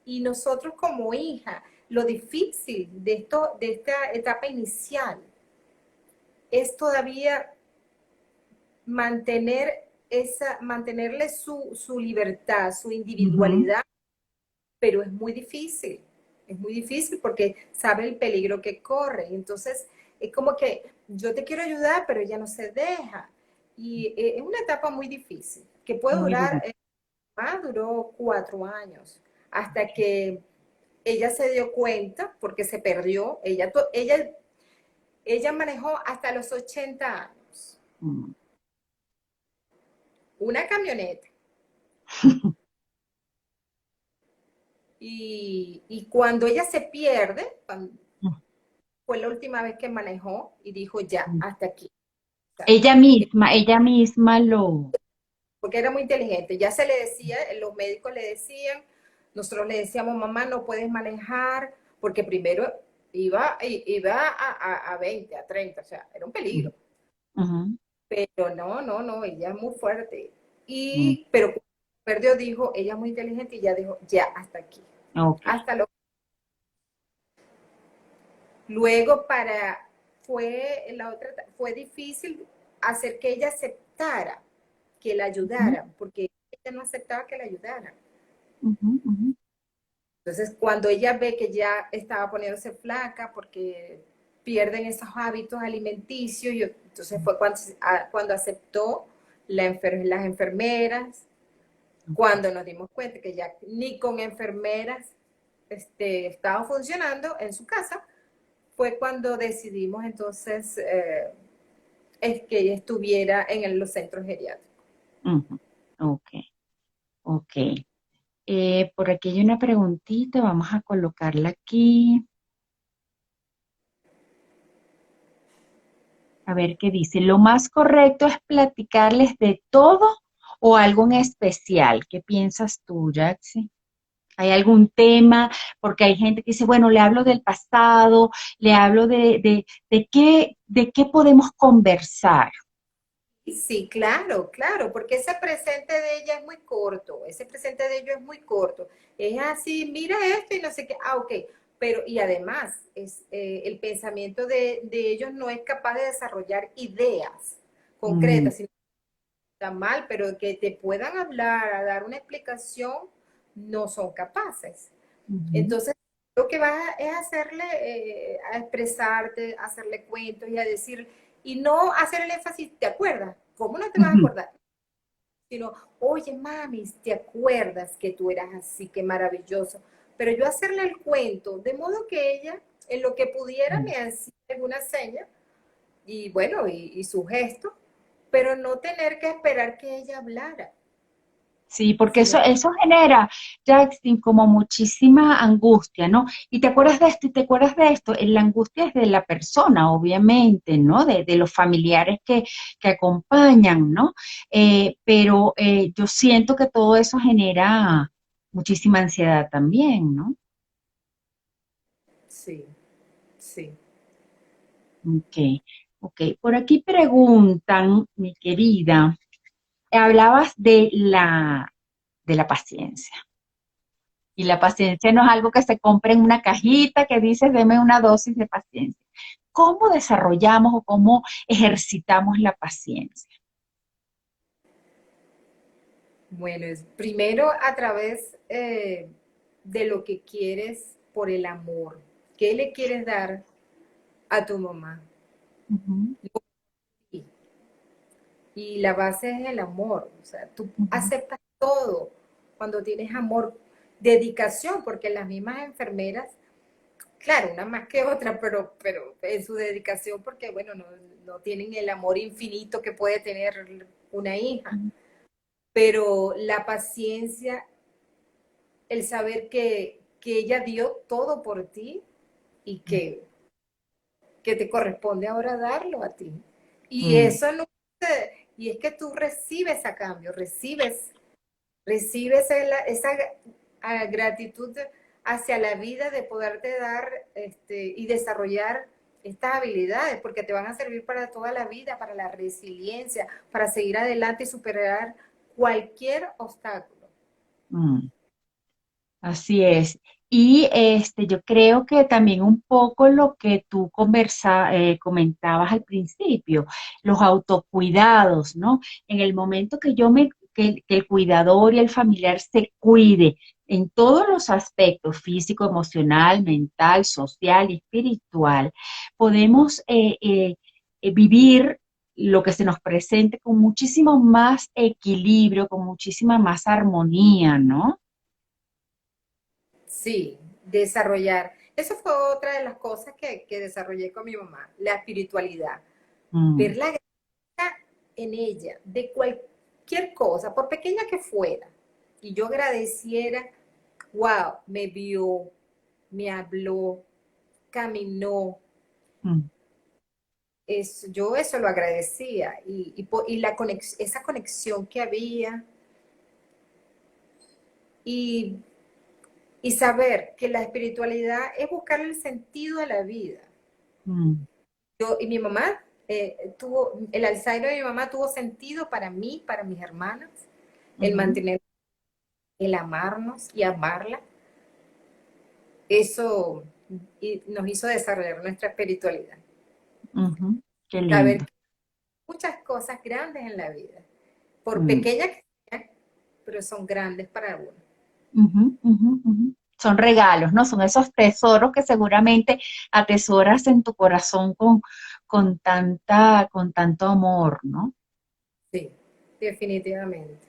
y nosotros como hija, lo difícil de esta etapa inicial es todavía mantenerle su libertad, su ujú, individualidad, pero es muy difícil porque sabe el peligro que corre. Entonces, es como que yo te quiero ayudar, pero ella no se deja. Y es una etapa muy difícil, que puede muy durar, difícil. duró 4 años, hasta que ella se dio cuenta, porque se perdió, ella manejó hasta los 80 años, Mm. una camioneta. Y cuando ella se pierde, fue la última vez que manejó y dijo ya, hasta aquí. O sea, Ella misma lo... porque era muy inteligente. Ya se le decía, los médicos le decían, nosotros le decíamos, mamá, no puedes manejar, porque primero iba a 20, a 30, o sea, era un peligro. Ujú, Pero no, no, no, ella es muy fuerte. mm, Pero cuando perdió, dijo, ella es muy inteligente y ya dijo, ya, hasta aquí. ok. Hasta lo Luego fue difícil hacer que ella aceptara que la Ujú, ayudaran, porque ella no aceptaba que la ayudaran. ujú, ujú, Entonces, cuando ella ve que ya estaba poniéndose flaca porque pierden esos hábitos alimenticios, entonces fue cuando aceptó las enfermeras, cuando nos dimos cuenta que ya ni con enfermeras estaba funcionando en su casa, fue cuando decidimos entonces es que ella estuviera en los centros geriátricos. ujú. Ok, ok. Por aquí hay una preguntita, vamos a colocarla aquí. A ver qué dice. ¿Lo más correcto es platicarles de todo o algo en especial? ¿Qué piensas tú, Jaxi? ¿Hay algún tema? Porque hay gente que dice, bueno, le hablo del pasado, le hablo de qué podemos conversar. Sí, claro, claro, porque ese presente de ella es muy corto, ese presente de ellos es muy corto. Es así, mira esto y no sé qué, ok, pero y además el pensamiento de ellos no es capaz de desarrollar ideas mm, concretas, sino que está mal, pero que te puedan hablar, a dar una explicación, no son capaces. ujú, Entonces, lo que vas es hacerle, a expresarte, a hacerle cuentos y a decir, y no hacer el énfasis, ¿te acuerdas? ¿Cómo no te vas a ujú, acordar? Sino, oye, mami, ¿te acuerdas que tú eras así? Qué maravilloso. Pero yo hacerle el cuento, de modo que ella, en lo que pudiera, mm. me hacía alguna seña, y bueno, y su gesto, pero no tener que esperar que ella hablara, Sí, porque sino, eso genera, Jackson, como muchísima angustia, ¿no? Y te acuerdas de esto y te acuerdas de esto, la angustia es de la persona, obviamente, ¿no? De los familiares que acompañan, ¿no? Pero yo siento que todo eso genera muchísima ansiedad también, ¿no? sí, sí. Ok, ok. Por aquí preguntan, mi querida, hablabas de la paciencia. Y la paciencia no es algo que se compre en una cajita que dice, deme una dosis de paciencia. ¿Cómo desarrollamos o cómo ejercitamos la paciencia? Bueno, es primero a través de lo que quieres por el amor. ¿Qué le quieres dar a tu mamá? Ujú, Y, y la base es el amor. O sea, tú ujú, aceptas todo cuando tienes amor, dedicación, porque las mismas enfermeras, claro, una más que otra, pero en su dedicación, porque bueno, no tienen el amor infinito que puede tener una hija, pero la paciencia, el saber que ella dio todo por ti y que te corresponde ahora darlo a ti. Y mm, eso no, y es que tú recibes a cambio, recibes esa gratitud hacia la vida de poderte dar y desarrollar estas habilidades, porque te van a servir para toda la vida, para la resiliencia, para seguir adelante y superar cualquier obstáculo. mm. Así es. Y yo creo que también un poco lo que tú comentabas al principio, los autocuidados, ¿no? En el momento que que el cuidador y el familiar se cuide en todos los aspectos, físico, emocional, mental, social y espiritual, podemos vivir lo que se nos presente con muchísimo más equilibrio, con muchísima más armonía, ¿no? Sí, desarrollar. Eso fue otra de las cosas que desarrollé con mi mamá, la espiritualidad. Mm. Ver la gracia en ella, de cualquier cosa, por pequeña que fuera. Y yo agradeciera, wow, me vio, me habló, caminó. Mm, Yo eso lo agradecía. Y esa conexión que había. Y, y saber que la espiritualidad es buscar el sentido de la vida. mm, Y mi mamá el Alzheimer de mi mamá tuvo sentido para mí, para mis hermanas, el ujú, mantener, el amarnos y amarla. Eso nos hizo desarrollar nuestra espiritualidad. ujú. Qué Saber lindo. que hay muchas cosas grandes en la vida, por Mm, pequeñas que sean, pero son grandes para uno. ujú, ujú, ujú. Son regalos, ¿no? Son esos tesoros que seguramente atesoras en tu corazón con tanto amor, ¿no? Sí, definitivamente.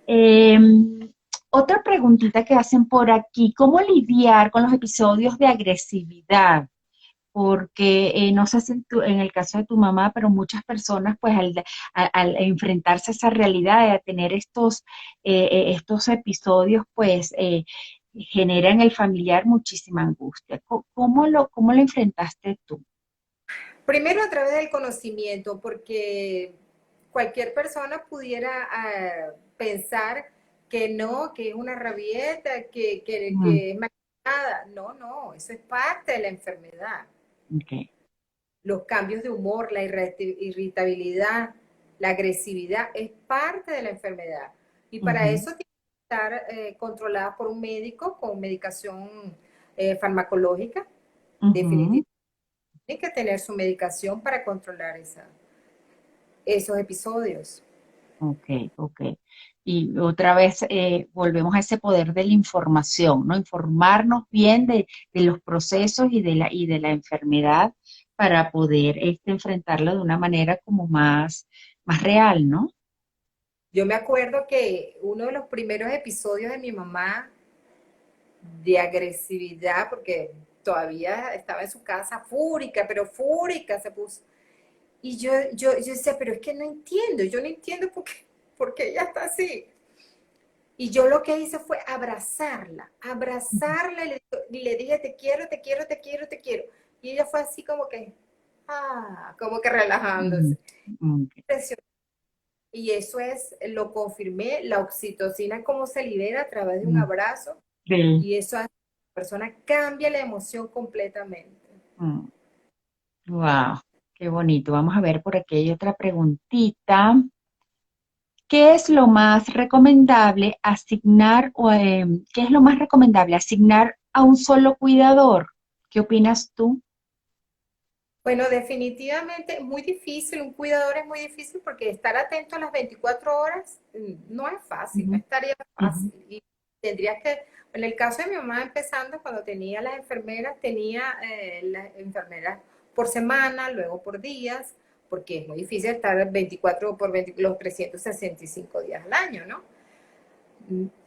Eh, Otra preguntita que hacen por aquí, ¿cómo lidiar con los episodios de agresividad? Porque no sé si en el caso de tu mamá, pero muchas personas, pues al enfrentarse a esa realidad, a tener estos episodios, pues genera en el familiar muchísima angustia. ¿Cómo lo enfrentaste tú? Primero a través del conocimiento, porque cualquier persona pudiera pensar que no, que es una rabieta, Mm, que es nada. No, no, eso es parte de la enfermedad. ok. Los cambios de humor, la irritabilidad, la agresividad, es parte de la enfermedad. Y para Ujú, eso tiene que estar controlada por un médico con medicación farmacológica, Ujú. definitivamente tiene que tener su medicación para controlar esos episodios. Ok, ok. Y otra vez volvemos a ese poder de la información, ¿no? Informarnos bien de los procesos y de la enfermedad para poder enfrentarlo de una manera como más real, ¿no? Yo me acuerdo que uno de los primeros episodios de mi mamá de agresividad, porque todavía estaba en su casa fúrica, pero fúrica se puso. Y yo decía, pero es que no entiendo, yo no entiendo por qué ella está así. Y yo lo que hice fue abrazarla y le dije, te quiero, te quiero, te quiero, te quiero. Y ella fue así como que Mm, relajándose. mm, Y eso lo confirmé, la oxitocina, cómo se libera a través de un mm, abrazo. sí, Y eso hace que la persona cambia la emoción completamente. mm. Wow, qué bonito. Vamos a ver por aquí hay otra preguntita. ¿Qué es lo más recomendable asignar qué es lo más recomendable asignar a un solo cuidador? ¿Qué opinas tú? Bueno, definitivamente es muy difícil, un cuidador es muy difícil porque estar atento a las 24 horas no es fácil, no Ujú, estaría ujú, fácil. Y tendrías que, en el caso de mi mamá empezando, cuando tenía las enfermeras, tenía las enfermeras por semana, luego por días, porque es muy difícil estar 24 por 20, los 365 días al año, ¿no?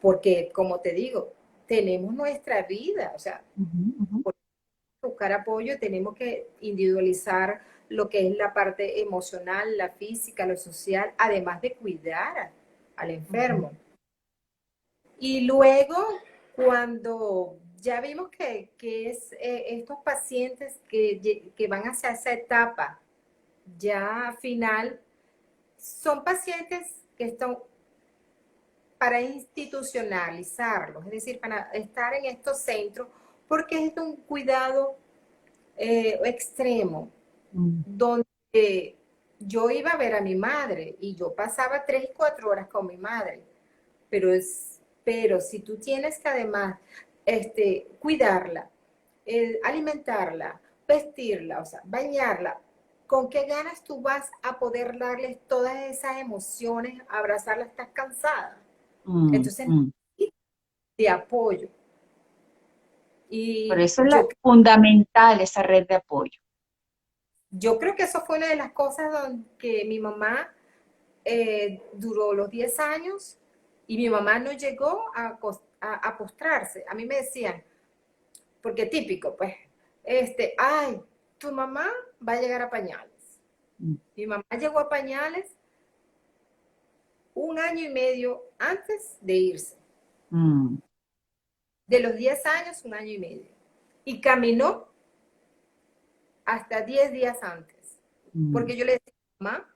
Porque, como te digo, tenemos nuestra vida, o sea, ujú, ujú, buscar apoyo, tenemos que individualizar lo que es la parte emocional, la física, lo social, además de cuidar al ujú, enfermo. Y luego, cuando ya vimos que es estos pacientes que van hacia esa etapa ya final, son pacientes que están para institucionalizarlos, es decir, para estar en estos centros, porque es de un cuidado extremo, mm, donde yo iba a ver a mi madre y yo pasaba 3 y 4 horas con mi madre, pero si tú tienes que además cuidarla, alimentarla, vestirla, o sea, bañarla, ¿con qué ganas tú vas a poder darles todas esas emociones, abrazarla? Estás cansada. mm, Entonces, mm. de apoyo. Por Y eso es fundamental esa red de apoyo. yo creo que eso fue una de las cosas que mi mamá duró los 10 años y mi mamá no llegó a postrarse. A mí me decían, porque típico, pues, ay, tu mamá va a llegar a pañales. Mm, Mi mamá llegó a pañales 1 año y medio antes de irse. mm, De los 10 años, 1 año y medio. Y caminó hasta 10 días antes. mm, Porque yo le decía, mamá,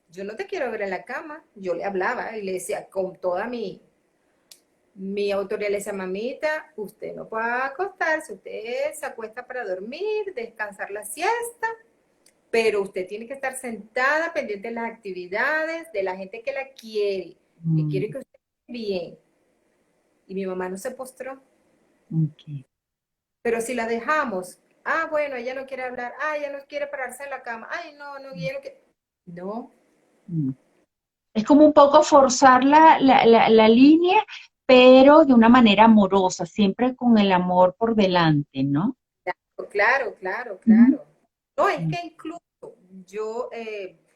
yo no te quiero ver en la cama. Yo le hablaba y le decía con toda mi autoridad, le decía, mamita, usted no puede acostarse, usted se acuesta para dormir, descansar la siesta, pero usted tiene que estar sentada pendiente de las actividades, de la gente que la quiere, que quiere mm, que usted esté bien. Y mi mamá no se postró. ok, Pero si la dejamos, bueno, ella no quiere hablar, ella no quiere pararse en la cama, no, no, ella no quiere. No, mm. Es como un poco forzar la línea, pero de una manera amorosa, siempre con el amor por delante, ¿no? claro, claro, Ujú, claro. No, es mm, que incluso yo,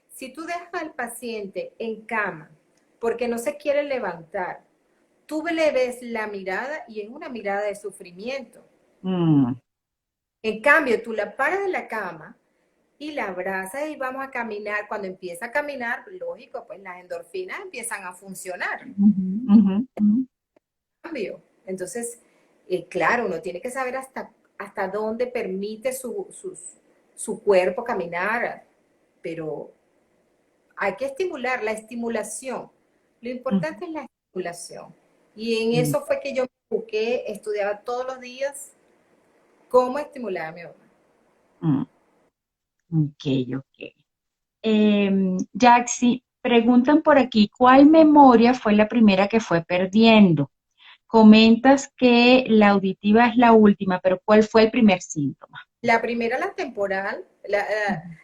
si tú dejas al paciente en cama porque no se quiere levantar, tú le ves la mirada y es una mirada de sufrimiento. mm, En cambio, tú la paras de la cama y la abrazas y vamos a caminar. Cuando empieza a caminar, lógico, pues las endorfinas empiezan a funcionar. ujú, ujú, ujú. Cambio. Entonces, claro, uno tiene que saber hasta dónde permite su cuerpo caminar, pero hay que estimular la estimulación. Lo Ujú, importante es la estimulación. Y en mm, eso fue que yo me busqué, estudiaba todos los días cómo estimular a mi mamá. mm. Ok, ok. Jaxi, preguntan por aquí, ¿cuál memoria fue la primera que fue perdiendo? comentas que la auditiva es la última, pero ¿cuál fue el primer síntoma? La primera, la temporal, Ujú,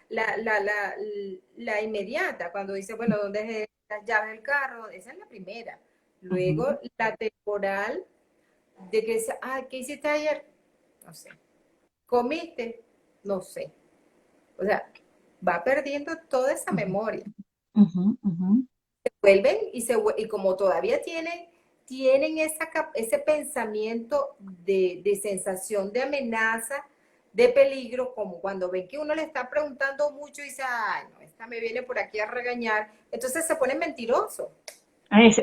la inmediata, cuando dice, bueno, ¿dónde es las llaves del carro? Esa es la primera. ujú, Luego, la temporal, de que dice, ah, ¿qué hiciste ayer? No sé. ¿Comiste? No sé. O sea, va perdiendo toda esa ujú, memoria. ujú, ujú, Vuelven y como todavía tienen ese pensamiento de sensación de amenaza, de peligro, como cuando ven que uno le está preguntando mucho y dice, ay, no, esta me viene por aquí a regañar, entonces se ponen mentirosos.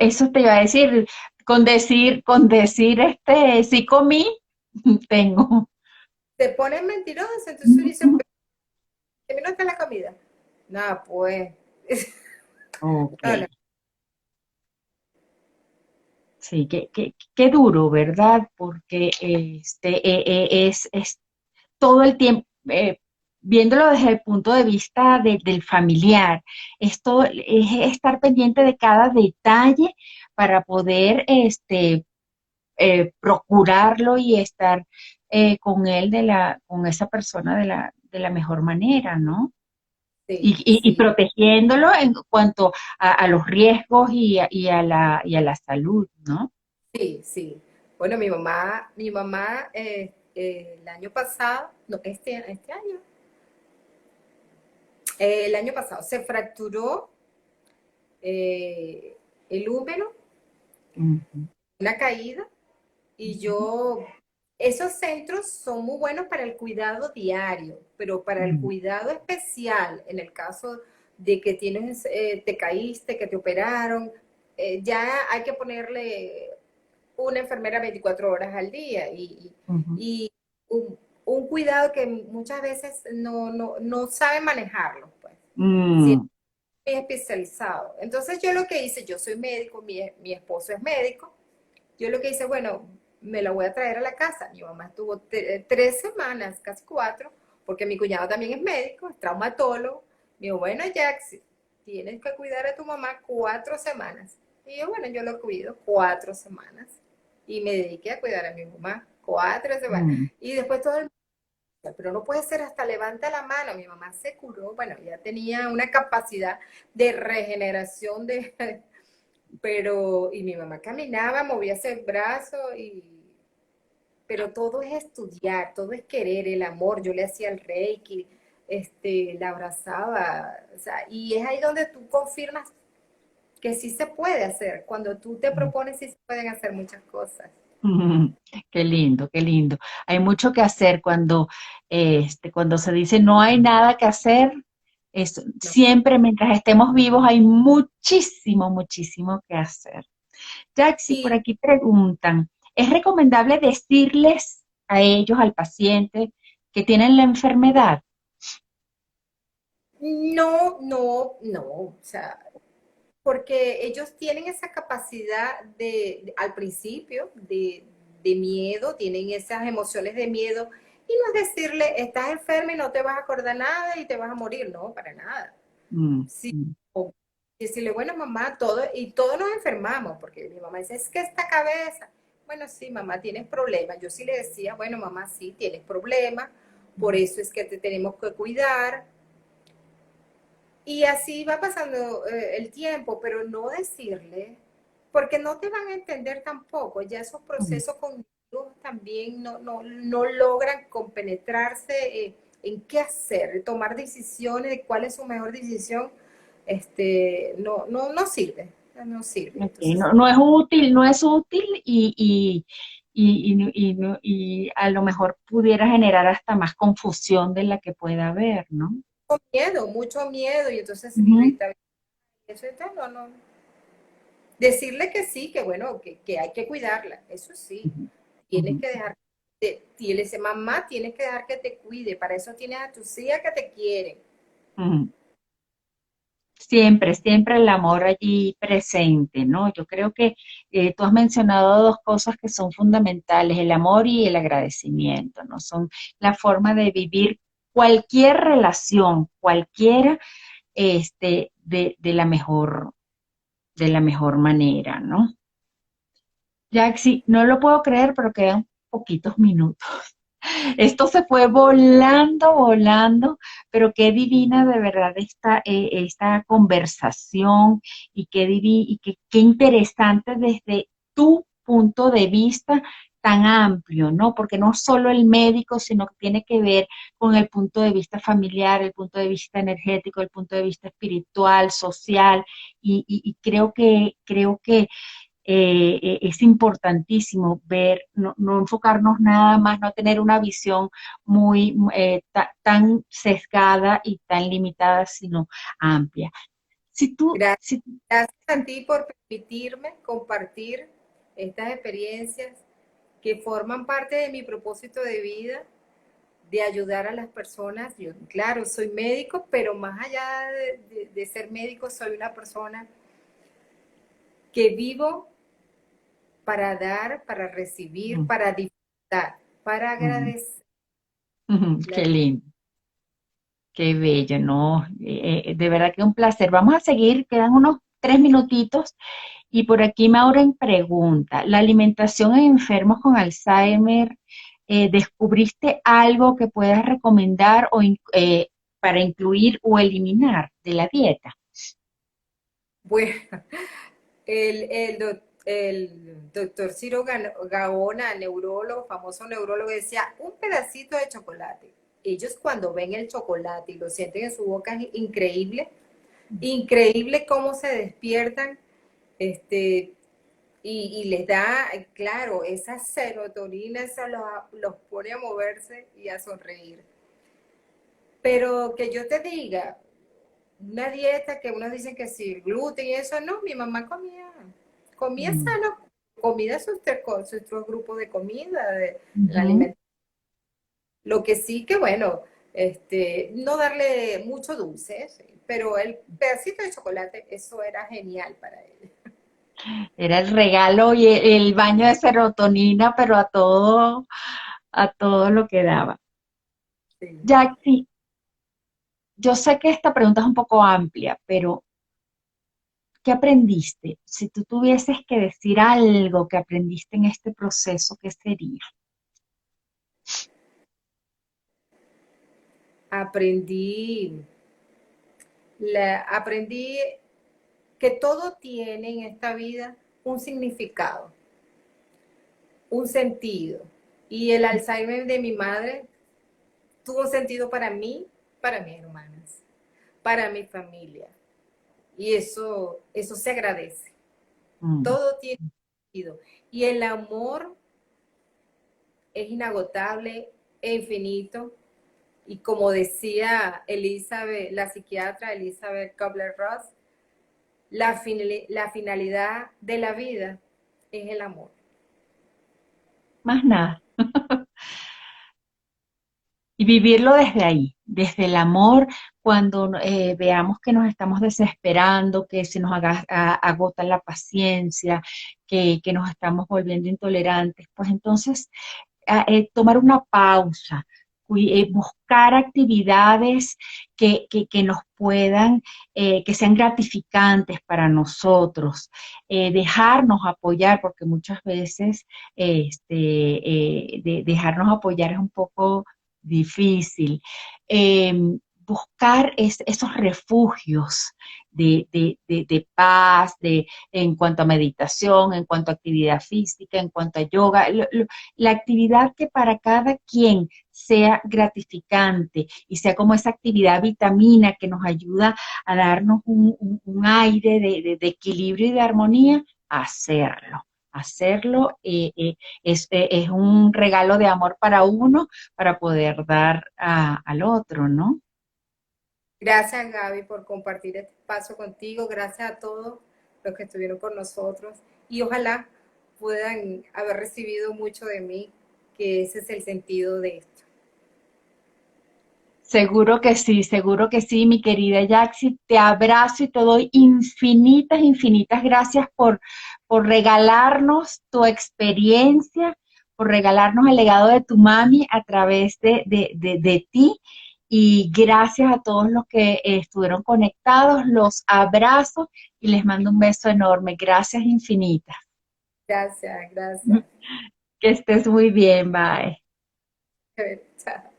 Eso te iba a decir, sí comí, tengo. Se ponen mentirosos, entonces Ujú, dicen, ujú. ¿qué no está la comida? Nada, pues. Ok, No, no. sí, qué duro, ¿verdad? Porque es todo el tiempo, viéndolo desde el punto de vista del familiar, esto es estar pendiente de cada detalle para poder procurarlo y estar con él con esa persona de la mejor manera, ¿no? Y, Sí, y sí, protegiéndolo en cuanto a los riesgos y a la salud, ¿no? sí, sí. Bueno, mi mamá el año pasado, no, este año, el año pasado se fracturó el húmero, Ujú, una caída, y ujú, esos centros son muy buenos para el cuidado diario, pero para el ujú, cuidado especial, en el caso de que te caíste, que te operaron, ya hay que ponerle una enfermera 24 horas al día ujú. y un cuidado que muchas veces no sabe manejarlo, pues. Sí, Mm, muy especializado. Entonces yo lo que hice, yo soy médico, mi esposo es médico, yo lo que hice, bueno, me la voy a traer a la casa. Mi mamá estuvo 3 semanas, casi 4, porque mi cuñado también es médico, es traumatólogo. Me dijo, bueno, Jax, tienes que cuidar a tu mamá 4 semanas. Y yo, bueno, yo lo cuido 4 semanas. Y me dediqué a cuidar a mi mamá 4 semanas. mm. Y después todo el mundo, pero no puede ser hasta levanta la mano. Mi mamá se curó, bueno, ya tenía una capacidad de regeneración pero, y mi mamá caminaba, movía ese brazo, pero todo es estudiar, todo es querer, el amor, yo le hacía el reiki, la abrazaba, o sea, y es ahí donde tú confirmas que sí se puede hacer, cuando tú te propones sí se pueden hacer muchas cosas. Mm, qué lindo, qué lindo. Hay mucho que hacer cuando se dice no hay nada que hacer, No. siempre mientras estemos vivos hay muchísimo, muchísimo que hacer. Jaxi, por Y aquí preguntan, ¿es recomendable decirles a ellos, al paciente, que tienen la enfermedad? no, o sea, porque ellos tienen esa capacidad al principio, de miedo, tienen esas emociones de miedo, y no es decirle, estás enferma y no te vas a acordar nada y te vas a morir, no, para nada. Mm, Sí, mm, o decirle, bueno, mamá, todos nos enfermamos, porque mi mamá dice, es que esta cabeza, bueno, sí, mamá, tienes problemas. Yo sí le decía, bueno, mamá, sí, tienes problemas, por mm, eso es que te tenemos que cuidar, y así va pasando el tiempo, pero no decirle, porque no te van a entender tampoco. Ya esos mm. procesos cognitivos también no logran compenetrarse en qué hacer, tomar decisiones de cuál es su mejor decisión. No sirve, no sirve. Ok, Entonces, no, no es útil y a lo mejor pudiera generar hasta más confusión de la que pueda haber, ¿no? miedo, mucho miedo, y entonces Ujú, irritabilidad. Eso entonces, no. Decirle que sí, que bueno, que hay que cuidarla, eso sí. ujú, Tienes ujú, que dejar, y le dice, mamá, tienes que dejar que te cuide, para eso tienes a tus hijas que te quieren. ujú. Siempre, siempre el amor allí presente, ¿no? Yo creo que tú has mencionado dos cosas que son fundamentales, el amor y el agradecimiento, ¿no? Son la forma de vivir cualquier relación, cualquiera, de la mejor manera, ¿no? Jaxi, no lo puedo creer, pero quedan poquitos minutos. Esto se fue volando, volando, pero qué divina de verdad esta conversación y y qué interesante desde tu punto de vista tan amplio, ¿no? Porque no solo el médico, sino que tiene que ver con el punto de vista familiar, el punto de vista energético, el punto de vista espiritual, social, y creo que es importantísimo ver, no enfocarnos nada más, no tener una visión muy tan sesgada y tan limitada, sino amplia. Si tú, Gracias, si, gracias a ti por permitirme compartir estas experiencias que forman parte de mi propósito de vida, de ayudar a las personas. Yo, claro, soy médico, pero más allá de ser médico, soy una persona que vivo para dar, para recibir, mm, para disfrutar, para mm, agradecer. qué La- lindo, qué bello, ¿no? De verdad que un placer. Vamos a seguir, quedan unos 3 minutitos. Y por aquí Maureen pregunta, ¿la alimentación en enfermos con Alzheimer, descubriste algo que puedas recomendar para incluir o eliminar de la dieta? Bueno, el doctor Ciro Gaona, neurólogo, famoso neurólogo, decía, un pedacito de chocolate. Ellos cuando ven el chocolate y lo sienten en su boca es increíble, increíble cómo se despiertan, este, y les da, claro, esa serotonina, eso los pone a moverse y a sonreír. Pero que yo te diga, una dieta que unos dicen que sí, gluten y eso, no, mi mamá comía Mm, sano, comida sus tres grupos de comida, de ujú. alimento. Lo que sí que, bueno, no darle mucho dulce, sí, pero el pedacito de chocolate, eso era genial para él. Era el regalo y el baño de serotonina, pero a todo lo que daba. Sí. Jackie, yo sé que esta pregunta es un poco amplia, pero ¿qué aprendiste? Si tú tuvieses que decir algo que aprendiste en este proceso, ¿qué sería? Aprendí, aprendí que todo tiene en esta vida un significado, un sentido. Y el Alzheimer de mi madre tuvo un sentido para mis hermanas, para mi familia. Y eso se agradece. Mm. Todo tiene sentido. Y el amor es inagotable e infinito. Y como decía Elizabeth, la psiquiatra Elizabeth Kubler-Ross, la finalidad de la vida es el amor. Más nada. Y vivirlo desde ahí, desde el amor, cuando veamos que nos estamos desesperando, que se nos agota la paciencia, que nos estamos volviendo intolerantes, pues entonces tomar una pausa, buscar actividades que nos puedan, que sean gratificantes para nosotros, dejarnos apoyar, porque muchas veces dejarnos apoyar es un poco difícil. Eh, Buscar esos refugios de paz, en cuanto a meditación, en cuanto a actividad física, en cuanto a yoga, la actividad que para cada quien sea gratificante y sea como esa actividad vitamina que nos ayuda a darnos un aire de equilibrio y de armonía, hacerlo. Hacerlo es un regalo de amor para uno para poder dar al otro, ¿no? Gracias, Gaby, por compartir este espacio contigo. Gracias a todos los que estuvieron con nosotros. Y ojalá puedan haber recibido mucho de mí, que ese es el sentido de esto. Seguro que sí, mi querida Yaxi. Te abrazo y te doy infinitas, infinitas gracias por regalarnos tu experiencia, por regalarnos el legado de tu mami a través de ti. Y gracias a todos los que estuvieron conectados. Los abrazo y les mando un beso enorme. Gracias infinitas. Gracias, gracias. Que estés muy bien, bye. A ver, chao.